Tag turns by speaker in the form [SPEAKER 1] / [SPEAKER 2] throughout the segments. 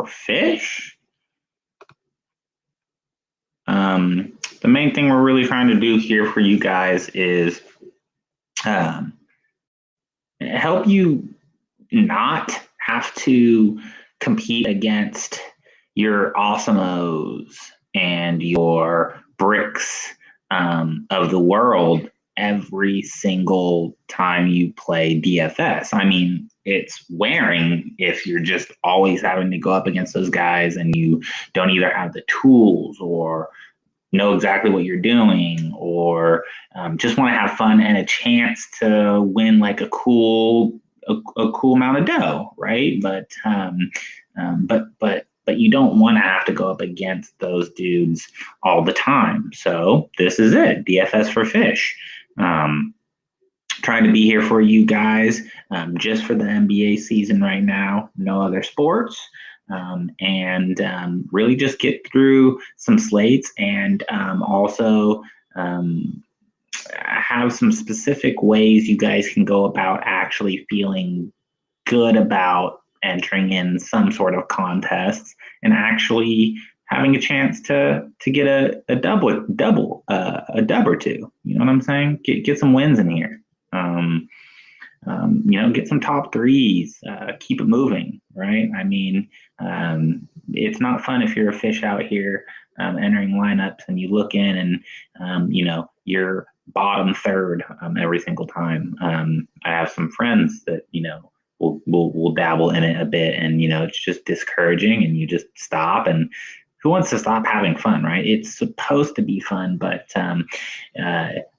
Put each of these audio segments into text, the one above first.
[SPEAKER 1] for fish. The main thing we're really trying to do here for you guys is help you not have to compete against your Awesomos and your bricks of the world every single time you play DFS. I mean, it's wearing if you're just always having to go up against those guys and you don't either have the tools or know exactly what you're doing, or just want to have fun and a chance to win like a cool amount of dough, right? But you don't want to have to go up against those dudes all the time. So this is it, DFS for fish. Trying to be here for you guys just for the NBA season right now, no other sports. And really just get through some slates and also have some specific ways you guys can go about actually feeling good about entering in some sort of contests and actually having a chance to get a dub or two. You know what I'm saying? Get some wins in here. Get some top threes, keep it moving, right? I mean, it's not fun if you're a fish out here entering lineups and you look in and, you're bottom third every single time. I have some friends that, will dabble in it a bit and, it's just discouraging and you just stop. And who wants to stop having fun, right? It's supposed to be fun, but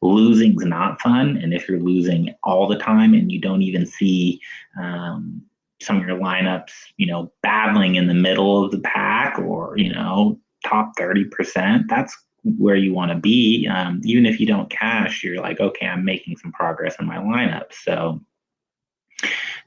[SPEAKER 1] losing's not fun. And if you're losing all the time and you don't even see some of your lineups, battling in the middle of the pack or, top 30%, that's where you want to be. Even if you don't cash, you're like, okay, I'm making some progress in my lineup. So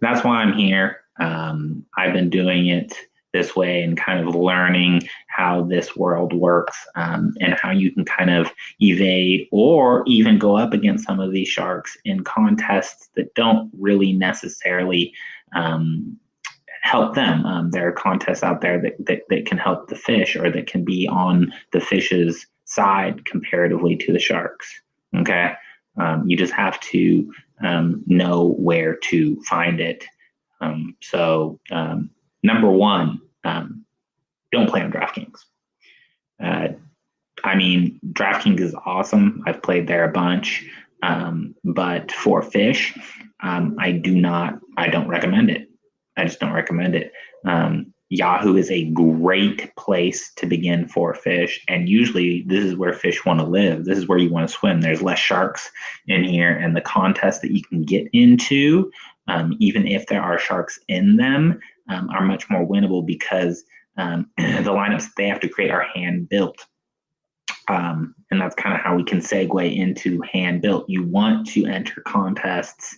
[SPEAKER 1] that's why I'm here. I've been doing it this way and kind of learning how this world works and how you can kind of evade or even go up against some of these sharks in contests that don't really necessarily help them. There are contests out there that can help the fish or that can be on the fish's side comparatively to the sharks. Okay. You just have to know where to find it. So number one, don't play on DraftKings. DraftKings is awesome. I've played there a bunch, but for fish, I don't recommend it. I just don't recommend it. Yahoo is a great place to begin for fish, and usually this is where fish want to live. This is where you want to swim. There's less sharks in here, and the contests that you can get into, even if there are sharks in them, are much more winnable because the lineups they have to create are hand built. And that's kind of how we can segue into hand built. You want to enter contests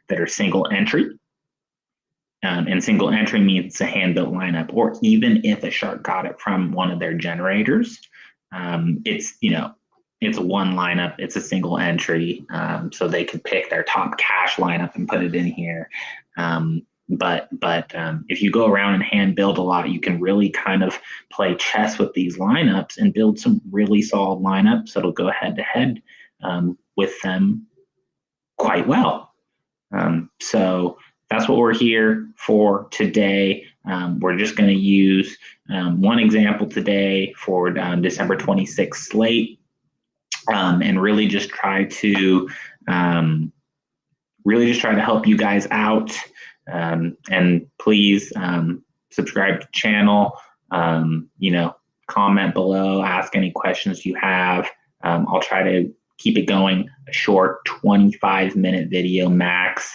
[SPEAKER 1] that are single entry. And single entry means it's a hand built lineup, or even if a shark got it from one of their generators, it's one lineup, it's a single entry. So they could pick their top cash lineup and put it in here. But if you go around and hand build a lot, you can really kind of play chess with these lineups and build some really solid lineups that'll go head to head with them quite well. So that's what we're here for today. We're just going to use one example today for December 26th slate, and really just try to help you guys out. And please subscribe to the channel, comment below, ask any questions you have. I'll try to keep it going, a short 25-minute video max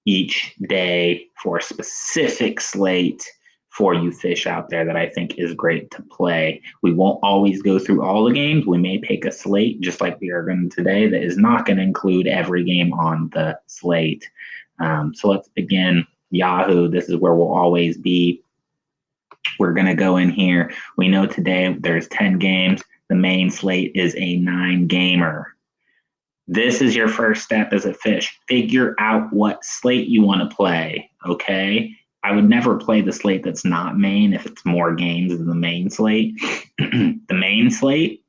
[SPEAKER 1] each day for a specific slate for you fish out there that I think is great to play. We won't always go through all the games. We may pick a slate just like we are going today that is not going to include every game on the slate. So let's begin. Yahoo, this is where we'll always be. We're going to go in here. We know today there's 10 games. The main slate is a 9-gamer. This is your first step as a fish. Figure out what slate you want to play, okay? I would never play the slate that's not main if it's more games than the main slate. The main slate,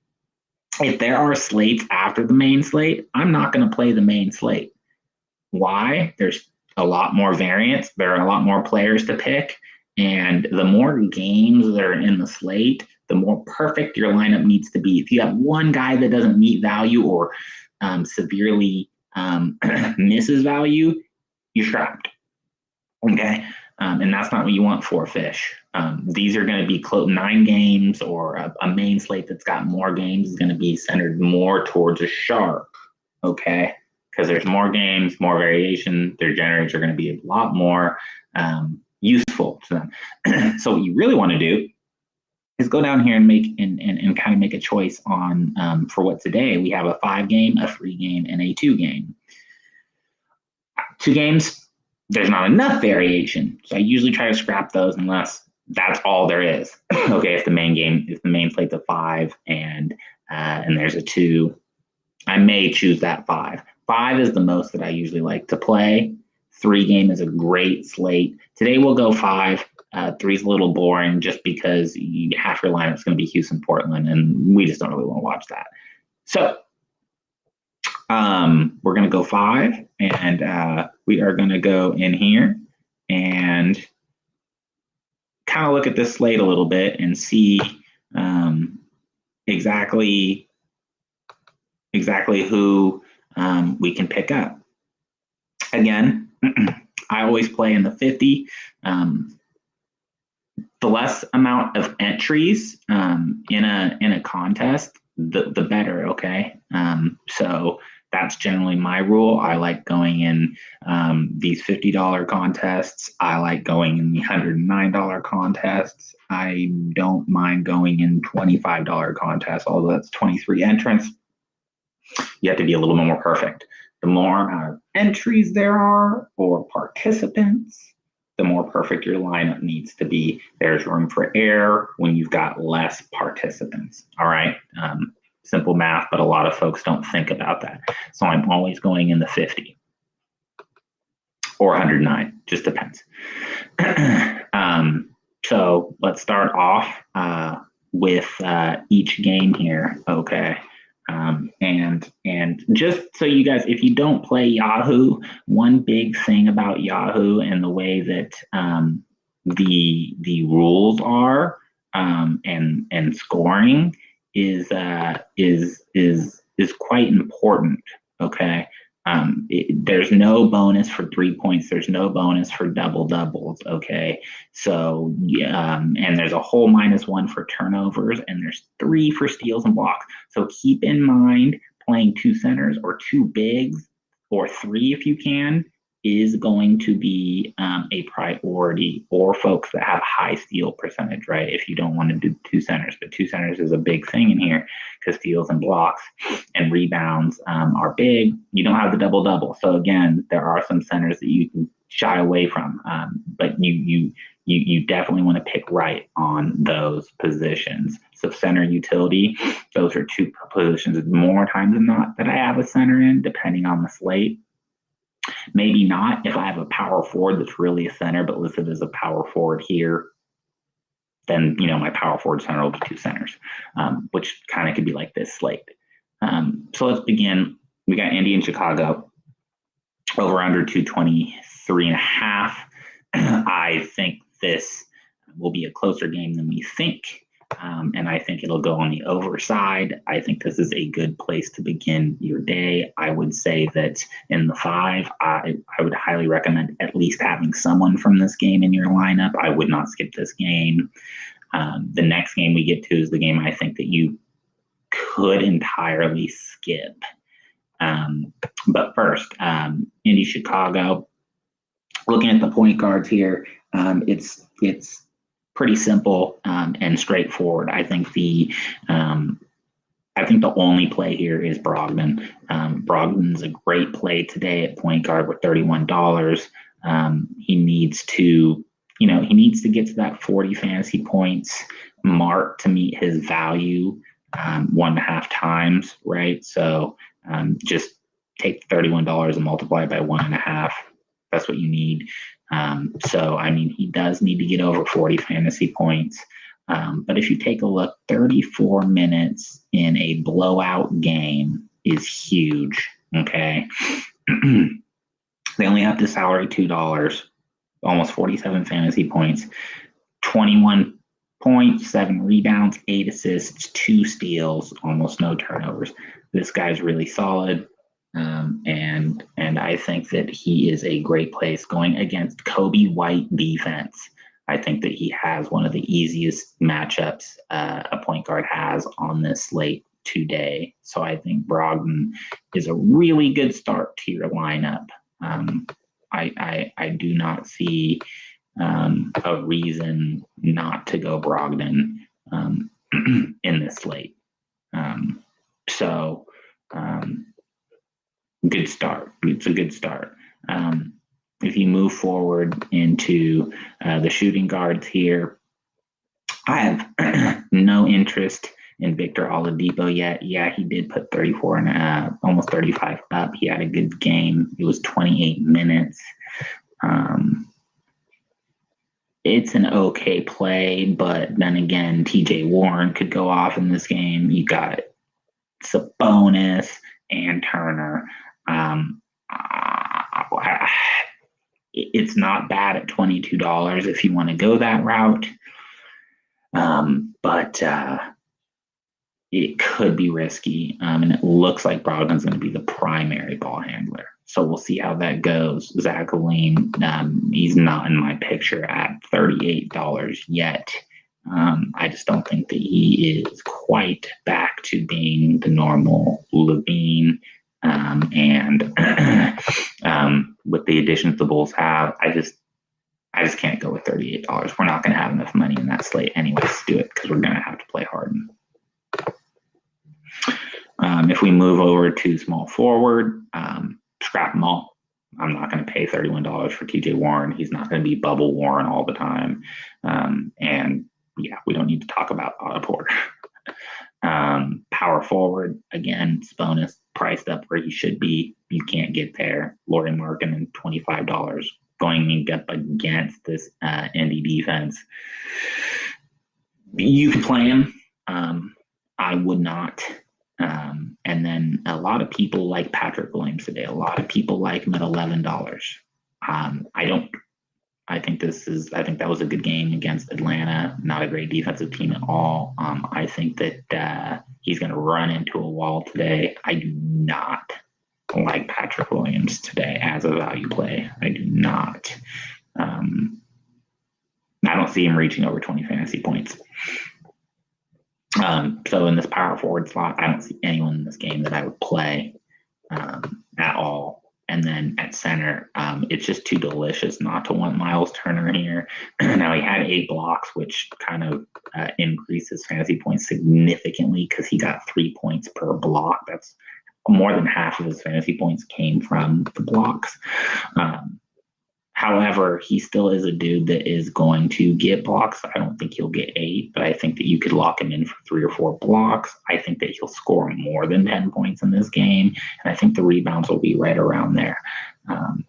[SPEAKER 1] if there are slates after the main slate, I'm not going to play the main slate. Why? There's a lot more variance. There are a lot more players to pick. And the more games that are in the slate, the more perfect your lineup needs to be. If you have one guy that doesn't meet value or severely misses value, you're trapped. Okay. And that's not what you want for fish. These are going to be 9 games, or a main slate that's got more games is going to be centered more towards a shark. Okay. Because there's more games, more variation. Their generators are going to be a lot more useful to them. So what you really want to do is go down here and make and kind of make a choice on for what today we have: a 5 game, a 3 game, and a 2 game. 2 games, there's not enough variation, so I usually try to scrap those unless that's all there is. Okay, if the main slate's a 5 and there's a 2, I may choose that 5. 5 is the most that I usually like to play. 3 game is a great slate. Today we'll go 5. 3 is a little boring just because half your lineup is going to be Houston, Portland, and we just don't really want to watch that. So we're going to go 5, and we are going to go in here and kind of look at this slate a little bit and see exactly who we can pick up. Again, I always play in the 50. The less amount of entries in a contest, the better. Okay, so that's generally my rule. I like going in these $50 contests. I like going in the $109 contests. I don't mind going in $25 contests, although that's 23 entrants. You have to be a little bit more perfect. The more amount of entries there are, or participants, the more perfect your lineup needs to be. There's room for error when you've got less participants. All right. Simple math, but a lot of folks don't think about that. So I'm always going in the 50 or 109, just depends. So let's start off with each game here. Okay. And just so you guys, if you don't play Yahoo, one big thing about Yahoo and the way that the rules are and scoring is quite important. Okay. There's no bonus for 3 points. There's no bonus for double doubles. Okay. So, and there's a whole -1 for turnovers, and there's 3 for steals and blocks. So keep in mind, playing 2 centers or 2 bigs, or 3 if you can, is going to be a priority, or folks that have high steal percentage, right? If you don't want to do 2 centers, but 2 centers is a big thing in here because steals and blocks and rebounds are big. You don't have the double double. So again, there are some centers that you can shy away from, but you definitely want to pick right on those positions. So center, utility, those are 2 positions more times than not that I have a center in, depending on the slate. Maybe not if I have a power forward that's really a center, but listed as a power forward here, then, my power forward center will be 2 centers, which kind of could be like this slate. So let's begin. We got Indy and Chicago, over under 223.5. I think this will be a closer game than we think. And I think it'll go on the over side. I think this is a good place to begin your day. I would say that in the 5, I would highly recommend at least having someone from this game in your lineup. I would not skip this game. The next game we get to is the game I think that you could entirely skip. But first, Indy, Chicago. Looking at the point guards here, it's pretty simple and straightforward. I think the only play here is Brogdon. Brogdon's a great play today at point guard with $31. He needs to get to that 40 fantasy points mark to meet his value 1.5 times, right? So just take $31 and multiply by 1.5. That's what you need. So, I mean, he does need to get over 40 fantasy points. But if you take a look, 34 minutes in a blowout game is huge. Okay. They only have to salary $2, almost 47 fantasy points, 21 points, 7 rebounds, 8 assists, 2 steals, almost no turnovers. This guy's really solid. And I think that he is a great place going against Kobe White defense. I think that he has one of the easiest matchups a point guard has on this slate today. So I think Brogdon is a really good start to your lineup. I do not see a reason not to go Brogdon in this slate. So good start. It's a good start. If you move forward into the shooting guards here, I have no interest in Victor Oladipo yet. Yeah, he did put 34 and almost 35 up. He had a good game. It was 28 minutes. It's an okay play, but then again, TJ Warren could go off in this game. You got Sabonis and Turner. It's not bad at $22 if you want to go that route. But it could be risky. And it looks like Brogdon's going to be the primary ball handler. So we'll see how that goes. Zach LaVine, he's not in my picture at $38 yet. I just don't think that he is quite back to being the normal LaVine. And with the additions the Bulls have, I just can't go with $38. We're not going to have enough money in that slate anyways to do it because we're going to have to play Harden. If we move over to small forward, scrap them all. I'm not going to pay $31 for TJ Warren. He's not going to be bubble Warren all the time. And yeah, we don't need to talk about Otto Porter. Power forward, again, Sabonis priced up where he should be. You can't get there. Lauri Markkanen, $25 going up against this Indy defense. You can play him. I would not. And then a lot of people like Patrick Williams today. A lot of people like him at $11. I don't. I think that was a good game against Atlanta. Not a great defensive team at all. I think that he's going to run into a wall today. I do not like Patrick Williams today as a value play. I do not. I don't see him reaching over 20 fantasy points. So in this power forward slot, I don't see anyone in this game that I would play at all. And then at center, it's just too delicious not to want Miles Turner here. Now, he had 8 blocks, which kind of increases fantasy points significantly because he got 3 points per block. That's more than half of his fantasy points came from the blocks. However, he still is a dude that is going to get blocks. I don't think he'll get 8, but I think that you could lock him in for 3 or 4 blocks. I think that he'll score more than 10 points in this game, and I think the rebounds will be right around there.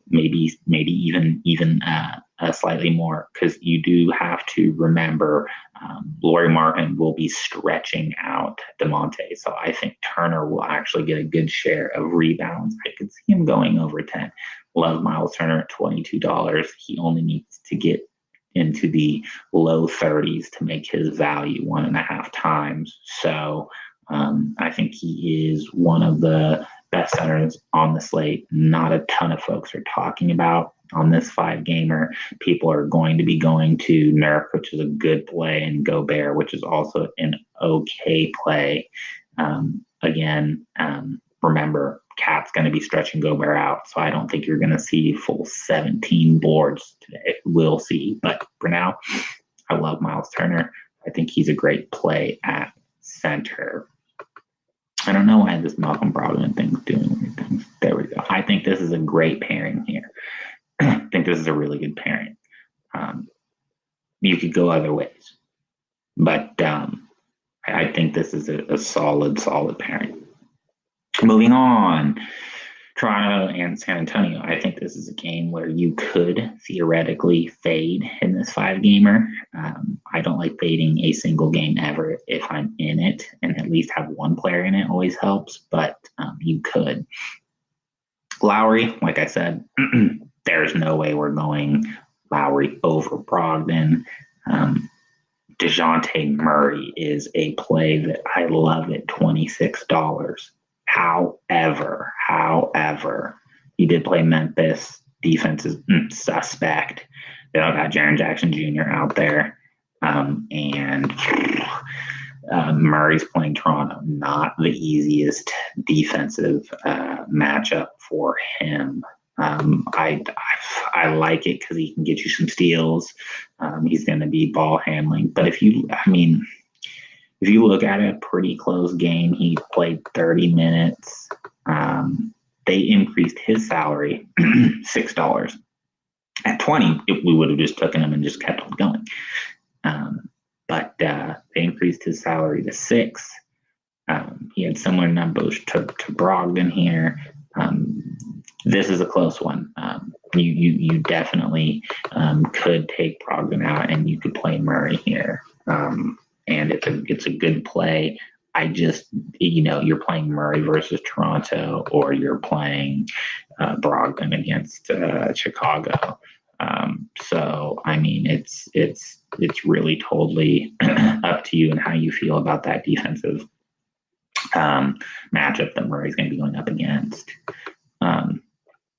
[SPEAKER 1] Maybe even slightly more, because you do have to remember Lauri Markkanen will be stretching out DeMonte. So I think Turner will actually get a good share of rebounds. I could see him going over 10. Love Miles Turner at $22. He only needs to get into the low 30s to make his value 1.5 times. So I think he is one of the best centers on the slate. Not a ton of folks are talking about on this 5-gamer. People are going to be going to Nurk, which is a good play, and Gobert, which is also an okay play. Remember, Cat's going to be stretching Gobert out, so I don't think you're going to see full 17 boards today. We'll see. But for now, I love Miles Turner. I think he's a great play at center. I don't know why this Malcolm Brogdon thing's doing weird things. There we go. I think this is a great pairing here. I think this is a really good pairing. You could go other ways, but I think this is a solid pairing. Moving on, Toronto and San Antonio. I think this is a game where you could theoretically fade in this 5-gamer. I don't like fading a single game ever. If I'm in it and at least have one player in it, always helps, but you could. Lowry, like I said, there's no way we're going Lowry over Brogdon. DeJounte Murray is a play that I love at $26. However, he did play Memphis. Defense is suspect. They don't got Jaren Jackson Jr. out there. And Murray's playing Toronto. Not the easiest defensive matchup for him. I like it because he can get you some steals. He's going to be ball handling. But if you look at it, pretty close game. He played 30 minutes. They increased his salary $6. At 20, we would have just taken him and just kept on going. But they increased his salary to $6. He had similar numbers to Brogdon here. This is a close one. You definitely could take Brogdon out, and you could play Murray here. And it's a good play. I just, you're playing Murray versus Toronto, or you're playing Brogdon against Chicago. So I mean, it's really totally up to you and how you feel about that defensive matchup that Murray's going to be going up against.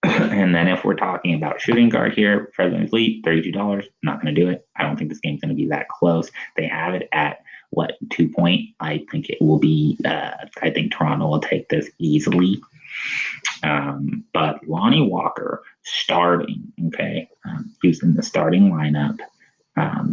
[SPEAKER 1] And then if we're talking about shooting guard here, President Fleet, $32. Not going to do it. I don't think this game's going to be that close. They have it at 2 point. I think it will be. I think Toronto will take this easily. But Lonnie Walker starting. Okay, he's in the starting lineup.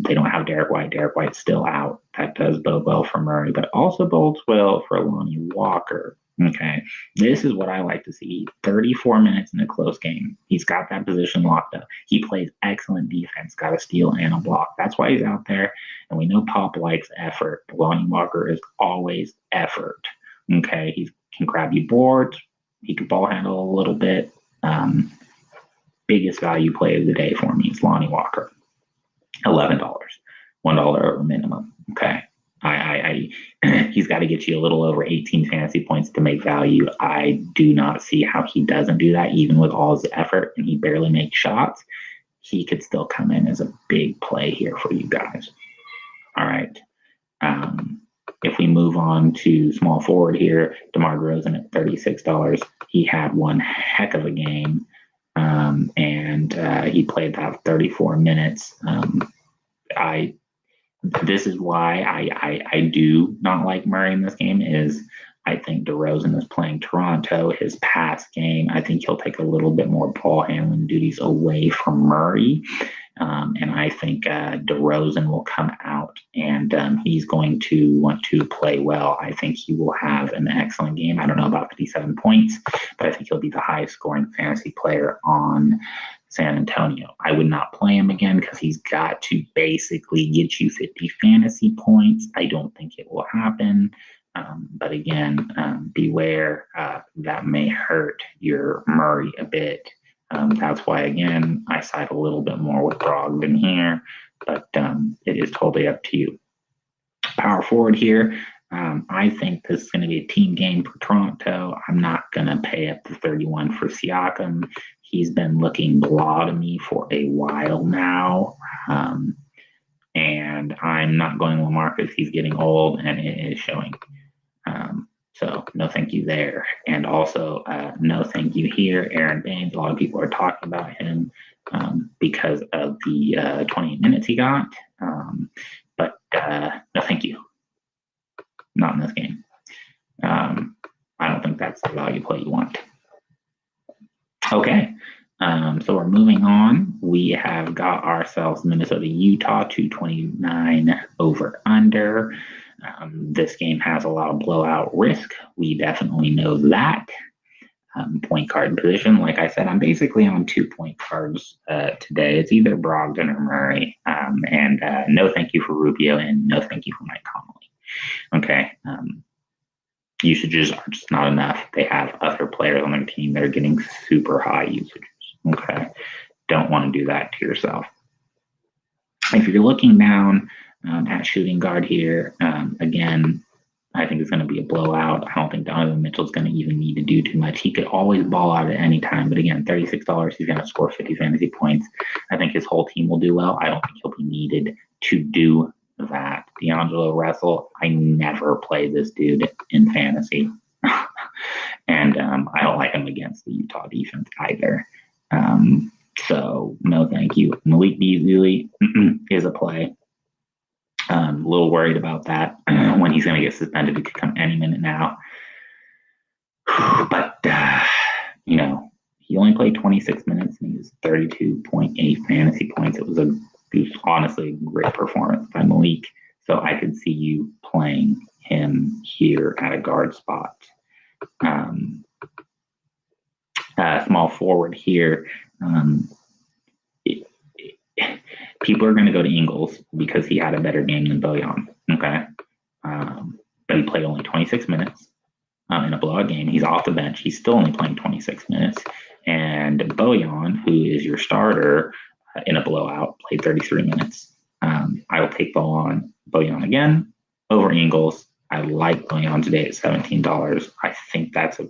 [SPEAKER 1] They don't have Derek White. Derek White's still out. That does bode well for Murray, but also bodes well for Lonnie Walker. Okay, this is what I like to see. 34 minutes in a close game. He's got that position locked up. He plays excellent defense, got a steal and a block. That's why he's out there. And we know Pop likes effort. Lonnie Walker is always effort. Okay, he can grab you boards. He can ball handle a little bit. Biggest value play of the day for me is Lonnie Walker. $11, $1 over minimum. Okay. He's got to get you a little over 18 fantasy points to make value. I do not see how he doesn't do that, even with all his effort, and he barely makes shots. He could still come in as a big play here for you guys. All right. If we move on to small forward here, DeMar DeRozan at $36. He had one heck of a game, and he played about 34 minutes. This is why I do not like Murray in this game. Is I think DeRozan is playing Toronto. His past game, I think he'll take a little bit more ball handling duties away from Murray. And I think DeRozan will come out and he's going to want to play well. I think he will have an excellent game. I don't know about 57 points, but I think he'll be the highest scoring fantasy player on San Antonio. I would not play him again because he's got to basically get you 50 fantasy points. I don't think it will happen. But again, beware, that may hurt your Murray a bit. That's why, again, I side a little bit more with Brogdon here, but it is totally up to you. Power forward here. I think this is going to be a team game for Toronto. I'm not going to pay up to 31 for Siakam. He's been looking blah to me for a while now. And I'm not going with Marcus. He's getting old, and it is showing. So no thank you there. And also no thank you here. Aaron Baines, a lot of people are talking about him because of the 20 minutes he got. But no thank you. Not in this game. I don't think that's the value play you want. Okay. So we're moving on. We have got ourselves Minnesota, Utah, 229 over under. This game has a lot of blowout risk. We definitely know that. Point guard position, like I said, I'm basically on 2 point guards today. It's either Brogdon or Murray. And no thank you for Rubio, and no thank you for Mike Conley. Okay. usages are just not enough. They have other players on their team that are getting super high usages. Okay. Don't want to do that to yourself. If you're looking down at shooting guard here, again, I think it's going to be a blowout. I don't think Donovan Mitchell's going to even need to do too much. He could always ball out at any time, but again, $36, he's going to score 50 fantasy points. I think his whole team will do well. I don't think he'll be needed to do that. D'Angelo Russell, I never play this dude in fantasy. And I don't like him against the Utah defense either. So no, thank you. Malik Beasley is a play. A little worried about that when he's going to get suspended. It could come any minute now. But, he only played 26 minutes and he was 32.8 fantasy points. It was honestly a great performance by Malik. So I could see you playing him here at a guard spot. Small forward here. People are going to go to Ingles because he had a better game than Bojan. Okay. But he played only 26 minutes in a blowout game. He's off the bench. He's still only playing 26 minutes. And Bojan, who is your starter in a blowout, played 33 minutes. I will take Bojan again over Ingles. I like Bojan today at $17. I think that's a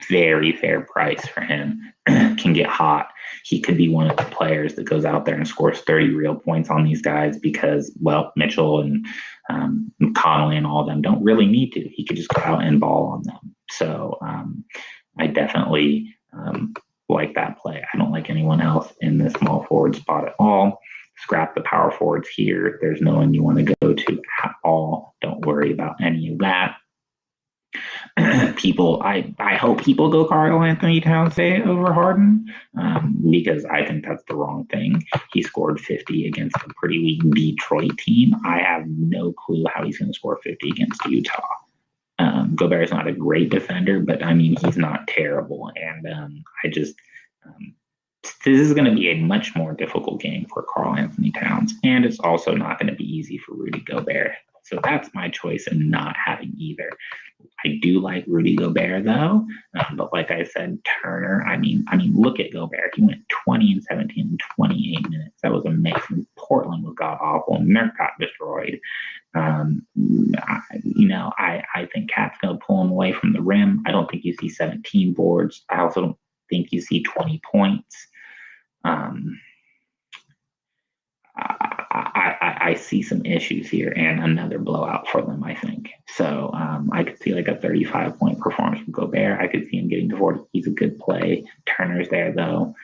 [SPEAKER 1] very fair price for him. Can get hot. He could be one of the players that goes out there and scores 30 real points on these guys because, well, Mitchell and Connolly and all of them don't really need to. He could just go out and ball on them. So I definitely like that play. I don't like anyone else in this small forward spot at all. Scrap the power forwards here. There's no one you want to go to at all. Don't worry about any of that. I hope people go Karl-Anthony Towns today over Harden because I think that's the wrong thing. He scored 50 against a pretty weak Detroit team. I have no clue how he's going to score 50 against Utah. Gobert's not a great defender, but I mean, he's not terrible. And this is going to be a much more difficult game for Karl-Anthony Towns. And it's also not going to be easy for Rudy Gobert. So that's my choice in not having either. I do like Rudy Gobert though, but like I said, Turner. I mean, look at Gobert. He went 20 and 17 in 28 minutes. That was amazing. Portland was god awful. Nurk got destroyed. I think Cat's gonna pull him away from the rim. I don't think you see 17 boards. I also don't think you see 20 points. I see some issues here and another blowout for them, I think. So I could see like a 35-point performance from Gobert. I could see him getting to 40. He's a good play. Turner's there, though.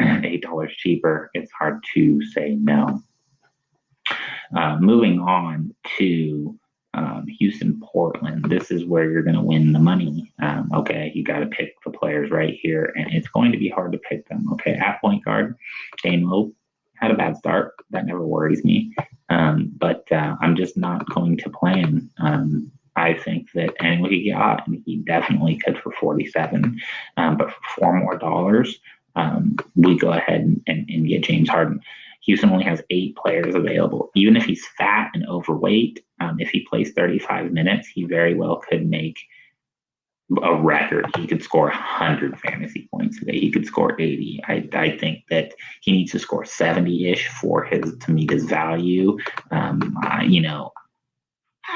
[SPEAKER 1] $8 cheaper. It's hard to say no. Moving on to Houston, Portland. This is where you're going to win the money. Okay, you got to pick the players right here, and it's going to be hard to pick them. Okay, at point guard, Dame Hope had a bad start. That never worries me. But I'm just not going to play him. I think that anyone he got, and he definitely could for 47. But for $4 more, we go ahead and get James Harden. Houston only has 8 players available. Even if he's fat and overweight, if he plays 35 minutes, he very well could make a record. He could score 100 fantasy points today. He could score 80. I think that he needs to score 70-ish to meet his value. I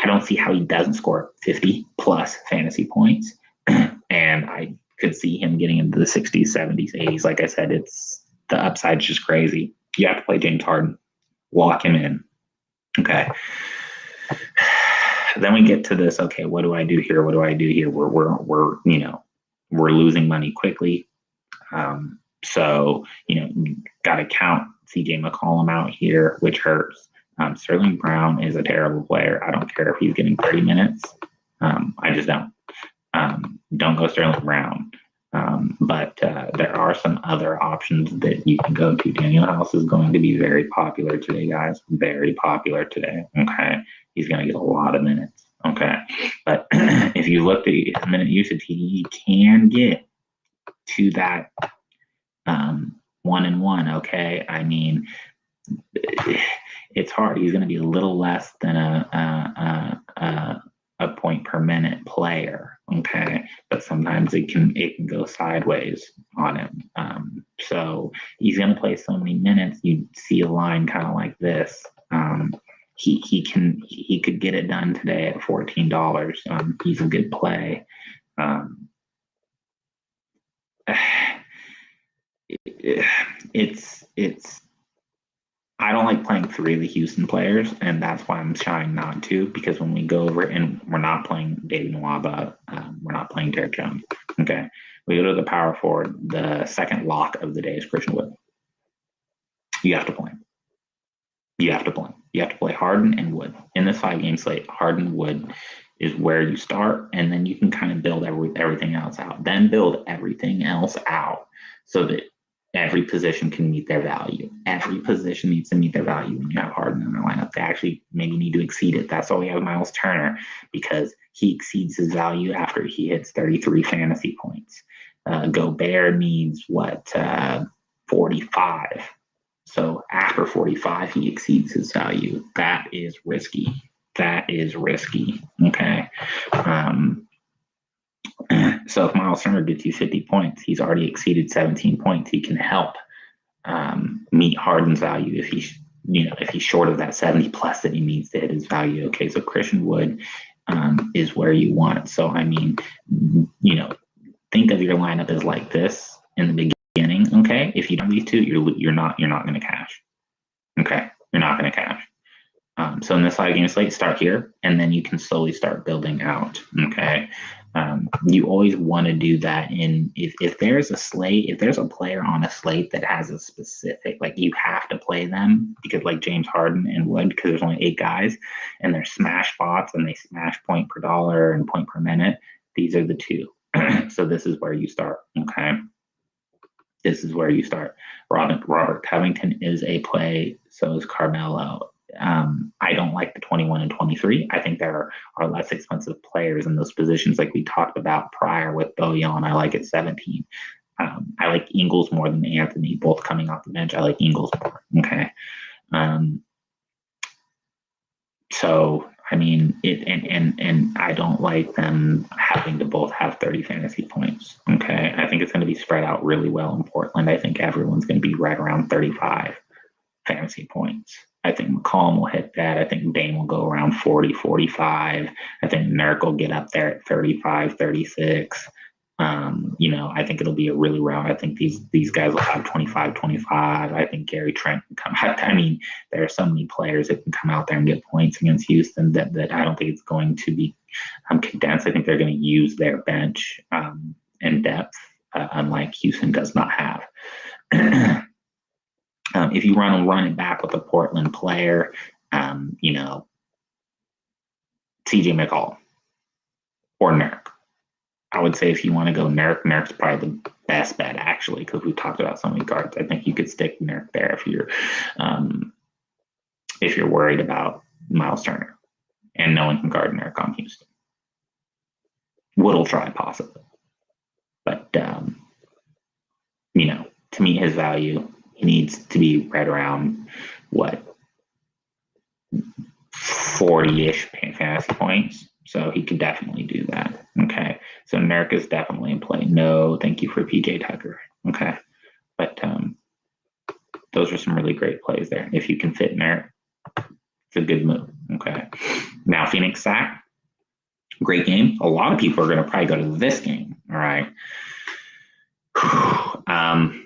[SPEAKER 1] don't see how he doesn't score 50 plus fantasy points. And I could see him getting into the 60s, 70s, 80s. Like I said, the upside's just crazy. You have to play James Harden. Lock him in. Okay. Then we get to this. Okay, what do I do here? What do I do here? We're losing money quickly. So got to count CJ McCollum out here, which hurts. Sterling Brown is a terrible player. I don't care if he's getting 30 minutes. I just don't. Don't go Sterling Brown. But there are some other options that you can go to. Daniel House is going to be very popular today, guys. Very popular today. Okay. He's going to get a lot of minutes. Okay. But if you look at his minute usage, he can get to that 1-and-1. Okay. I mean, it's hard. He's going to be a little less than a point per minute player, okay? But sometimes it can go sideways on him. So he's going to play so many minutes. You see a line kind of like this. He could get it done today at $14. He's a good play. It's I don't like playing three of the Houston players, and that's why I'm trying not to, because when we go over and we're not playing David Nwaba, we're not playing Derek Jones. Okay. We go to the power forward. The second lock of the day is Christian Wood. You have to play him. You have to play him. You have to play Harden and Wood. In this 5-game slate, Harden, Wood is where you start, and then you can kind of build everything else out. Then build everything else out so that every position can meet their value. Every position needs to meet their value when you have Harden in their lineup. They actually maybe need to exceed it. That's why we have Miles Turner, because he exceeds his value after he hits 33 fantasy points. Gobert needs 45. So after 45, he exceeds his value. That is risky. That is risky. Okay. So if Miles Turner gets you 50 points, he's already exceeded 17 points. He can help meet Harden's value if he's short of that 70 plus that he needs to hit his value. Okay, so Christian Wood is where you want it. So I mean, think of your lineup as like this in the beginning. Okay, if you don't these two, you're not going to cash. Okay, you're not going to cash. So in this 5-game slate, start here, and then you can slowly start building out. Okay. You always want to do that if there's a slate, if there's a player on a slate that has a specific, like you have to play them because like James Harden and Wood, because there's only 8 guys and they're smash bots and they smash point per dollar and point per minute. These are the 2. So this is where you start. Okay. This is where you start. Robert Covington is a play. So is Carmelo. I don't like the 21 and 23. I think there are less expensive players in those positions like we talked about prior with Bojan. I like it 17. I like Ingles more than Anthony, both coming off the bench. I like Ingles more. Okay. So, I mean, and I don't like them having to both have 30 fantasy points. Okay. I think it's going to be spread out really well in Portland. I think everyone's going to be right around 35 fantasy points. I think McCollum will hit that. I think Dame will go around 40, 45. I think Nurk will get up there at 35, 36. I think it'll be a really round. I think these guys will have 25, 25. I think Gary Trent can come out. I mean, there are so many players that can come out there and get points against Houston that I don't think it's going to be condensed. I think they're going to use their bench and depth, unlike Houston does not have. If you run it back with a Portland player, CJ McCollum or Nurk. I would say if you want to go Nurk's probably the best bet actually, because we talked about so many guards. I think you could stick Nurk there if you're worried about Miles Turner and no one can guard Nurk on Houston. Wood will try possibly, but to meet his value, he needs to be right around 40-ish fantasy points. So he could definitely do that. Okay. So Nurk is definitely in play. No, thank you for PJ Tucker. Okay. But those are some really great plays there. If you can fit Nurk, it's a good move. Okay. Now Phoenix Sac, great game. A lot of people are going to probably go to this game. All right.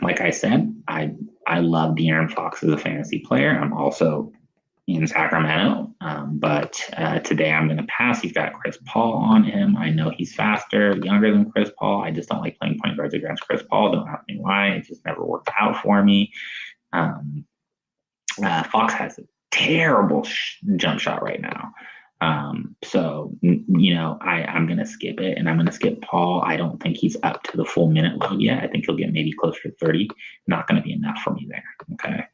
[SPEAKER 1] Like I said, I love De'Aaron Fox as a fantasy player. I'm also in Sacramento, but today I'm going to pass. He's got Chris Paul on him. I know he's faster, younger than Chris Paul. I just don't like playing point guards against Chris Paul. Don't ask me why. It just never worked out for me. Fox has a terrible jump shot right now. So I'm going to skip it and I'm going to skip Paul. I don't think he's up to the full minute load yet. I think he'll get maybe closer to 30. Not going to be enough for me there. Okay.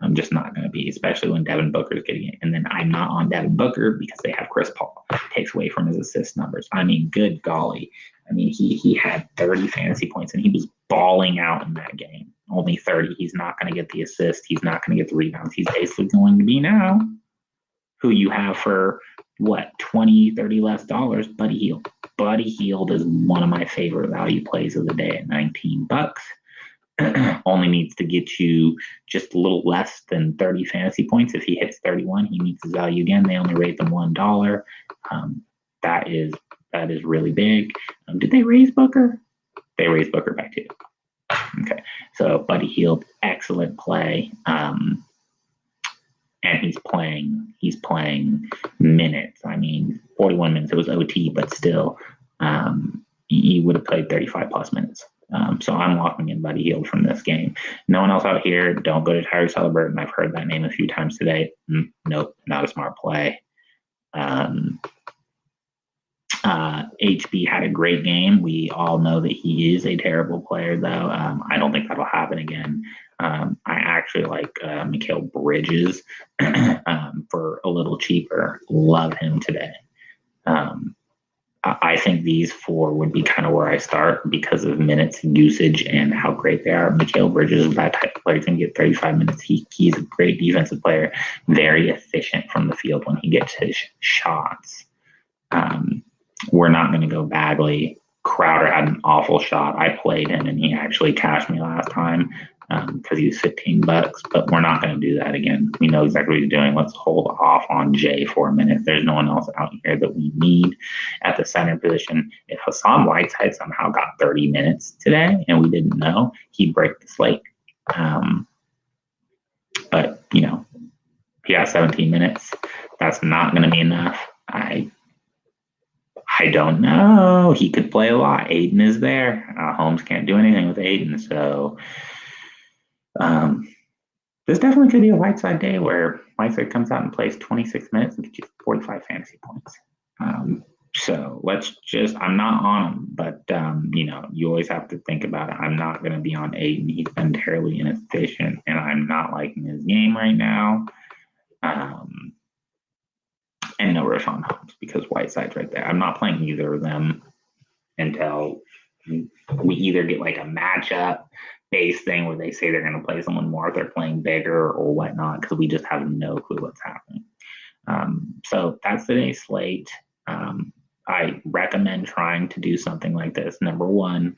[SPEAKER 1] I'm just not going to be, especially when Devin Booker is getting it. And then I'm not on Devin Booker because they have Chris Paul. It takes away from his assist numbers. I mean, good golly. I mean, he had 30 fantasy points and he was balling out in that game. Only 30. He's not going to get the assist. He's not going to get the rebounds. He's basically going to be now who you have for 20, 30 less dollars, Buddy Hield. Buddy Hield is one of my favorite value plays of the day at $19. Only needs to get you just a little less than 30 fantasy points. If he hits 31, he meets his value again. They only rate them $1. That is really big. Did they raise Booker? They raised Booker by 2. Okay, so Buddy Hield, excellent play. And he's playing minutes. I mean, 41 minutes. It was OT, but still, he would have played 35 plus minutes. So I'm locking in Buddy Hield from this game. No one else out here. Don't go to Tyrese Haliburton. I've heard that name a few times today. Nope, not a smart play. HB had a great game. We all know that he is a terrible player, though. I don't think that'll happen again. I actually like Mikal Bridges for a little cheaper. Love him today. I think these 4 would be kind of where I start because of minutes usage and how great they are. Mikal Bridges is that type of player. He's going to get 35 minutes. He's a great defensive player, very efficient from the field when he gets his shots. We're not going to go Bagley. Crowder had an awful shot. I played him, and he actually cashed me last time because he was $15. But we're not going to do that again. We know exactly what he's doing. Let's hold off on Jay for a minute. There's no one else out here that we need at the center position. If Hassan Whiteside somehow got 30 minutes today and we didn't know, he'd break the slate. But, you know, he got 17 minutes. That's not going to be enough. I don't know. He could play a lot. Aiden is there. Holmes can't do anything with Aiden. So this definitely could be a Whiteside day where Whiteside comes out and plays 26 minutes and gets you 45 fantasy points. So I'm not on him, but, you know, you always have to think about it. I'm not going to be on Aiden. He's been terribly inefficient, and I'm not liking his game right now. And no Rashawn Holmes because Whiteside's right there. I'm not playing either of them until we either get like a matchup based thing where they say they're going to play someone more if they're playing bigger or whatnot, because we just have no clue what's happening. So that's today's slate. I recommend trying to do something like this. Number 1,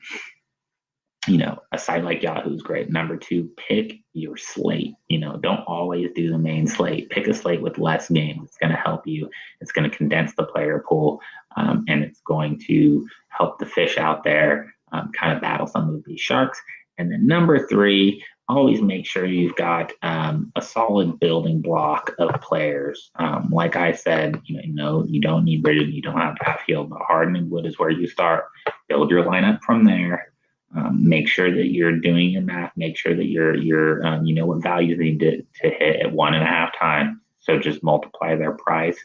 [SPEAKER 1] you know, a site like Yahoo is great. Number 2, pick your slate. You know, don't always do the main slate. Pick a slate with less games. It's going to help you. It's going to condense the player pool, and it's going to help the fish out there kind of battle some of these sharks. And then number 3, always make sure you've got a solid building block of players. Like I said, you know, you don't need Bridges, you don't have to have Hield, but Harden and Wood is where you start. Build your lineup from there. Make sure that you're doing your math. Make sure that you're you know what values they need to hit at 1.5 times. So just multiply their price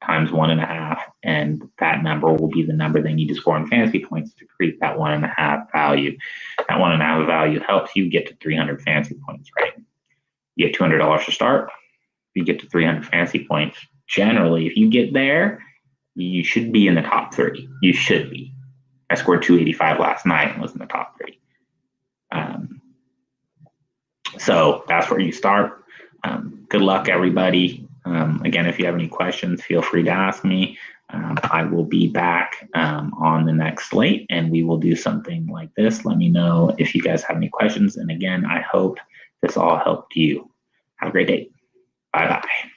[SPEAKER 1] times 1.5, and that number will be the number they need to score in fantasy points to create that 1.5 value. That 1.5 value helps you get to 300 fantasy points, right? You get $200 to start. You get to 300 fantasy points. Generally, if you get there, you should be in the top 3. You should be. I scored 285 last night and was in the top 3. So that's where you start. Good luck, everybody. Again, if you have any questions, feel free to ask me. I will be back on the next slate, and we will do something like this. Let me know if you guys have any questions. And again, I hope this all helped you. Have a great day. Bye-bye.